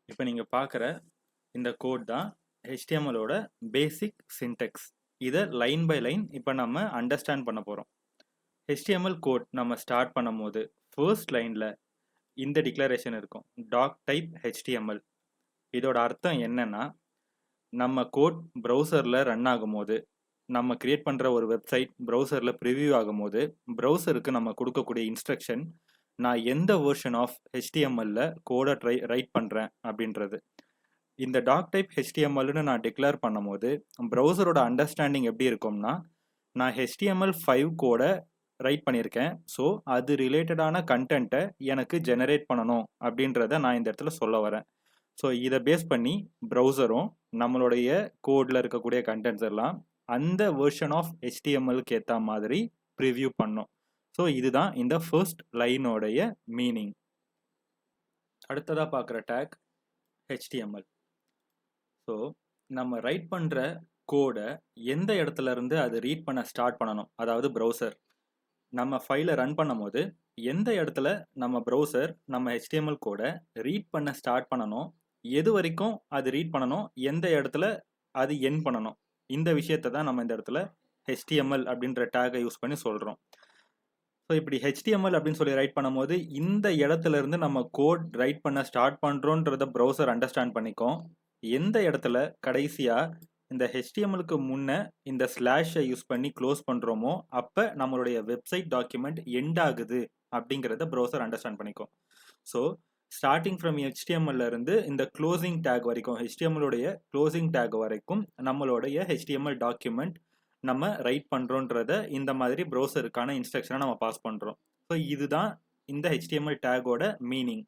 இப்போ நீங்கள் பார்க்குற இந்த கோட் தான் HTML-ஓட பேசிக் சின்டெக்ஸ். இதை லைன் பை லைன் இப்போ நம்ம அண்டர்ஸ்டாண்ட் பண்ண போகிறோம். HTML கோட் நம்ம ஸ்டார்ட் பண்ணும்போது ஃபர்ஸ்ட் லைனில் இந்த டிக்ளரேஷன் இருக்கும், டாக் டைப் HTML. இதோட அர்த்தம் என்னன்னா, நம்ம கோட் ப்ரௌசரில் ரன் ஆகும்போது, நம்ம கிரியேட் பண்ணுற ஒரு வெப்சைட் ப்ரௌசரில் ப்ரிவியூ ஆகும்போது ப்ரௌசருக்கு நம்ம கொடுக்கக்கூடிய இன்ஸ்ட்ரக்ஷன், நான் எந்த வெர்ஷன் ஆஃப் HTML-ல கோடை ரைட் பண்ணுறேன் அப்படின்றது. இந்த டாக் டைப் HTML-னு நான் டிக்ளேர் பண்ணும்போது ப்ரௌசரோட அண்டர்ஸ்டாண்டிங் எப்படி இருக்கும்னா, நான் HTML5 கோடை ரைட் பண்ணியிருக்கேன், ஸோ அது ரிலேட்டடான கண்டென்ட்டை எனக்கு ஜெனரேட் பண்ணணும் அப்படின்றத நான் இந்த இடத்துல சொல்ல வரேன். ஸோ இதை பேஸ் பண்ணி ப்ரௌசரும் நம்மளுடைய கோடில் இருக்கக்கூடிய கண்டென்ட்ஸ் எல்லாம் அந்த வெர்ஷன் ஆஃப் HTML-க்கு ஏற்ற மாதிரி ப்ரிவ்யூ பண்ணும். ஸோ இதுதான் இந்த ஃபர்ஸ்ட் லைனோடைய மீனிங். அடுத்ததாக பார்க்குற டேக் HTML. ஸோ நம்ம ரைட் பண்ணுற கோடை எந்த இடத்துல இருந்து அது ரீட் பண்ண ஸ்டார்ட் பண்ணணும், அதாவது ப்ரௌசர் நம்ம ஃபைலை ரன் பண்ணும் போது எந்த இடத்துல நம்ம ப்ரௌசர் நம்ம HTML கோடை ரீட் பண்ண ஸ்டார்ட் பண்ணணும், எது வரைக்கும் அது ரீட் பண்ணணும், எந்த இடத்துல அது எண்ட் பண்ணணும், இந்த விஷயத்தை தான் நம்ம இந்த இடத்துல HTML அப்படின்ற டேகை யூஸ் பண்ணி சொல்கிறோம். ஸோ இப்படி HTML அப்படின்னு சொல்லி ரைட் பண்ணும்போது இந்த இடத்துல இருந்து நம்ம கோட் ரைட் பண்ண ஸ்டார்ட் பண்ணுறோன்றத ப்ரௌசர் அண்டர்ஸ்டாண்ட் பண்ணிக்கும். எந்த இடத்துல கடைசியாக இந்த HTML-க்கு முன்னே இந்த ஸ்லாஷை யூஸ் பண்ணி க்ளோஸ் பண்ணுறோமோ அப்போ நம்மளுடைய வெப்சைட் டாக்குமெண்ட் எண்ட் ஆகுது அப்படிங்கிறத ப்ரௌசர் அண்டர்ஸ்டாண்ட் பண்ணிக்கும். ஸோ ஸ்டார்டிங் ஃப்ரம் HTML-ல இருந்து இந்த க்ளோசிங் டேக் வரைக்கும், HTML-உடைய க்ளோசிங் டேக் வரைக்கும் நம்மளுடைய HTML டாக்குமெண்ட் நம்ம ரைட் பண்ணுறோன்றத இந்த மாதிரி ப்ரௌசருக்கான இன்ஸ்ட்ரக்ஷனை நம்ம பாஸ் பண்ணுறோம். ஸோ இதுதான் இந்த HTML டேகோட மீனிங்.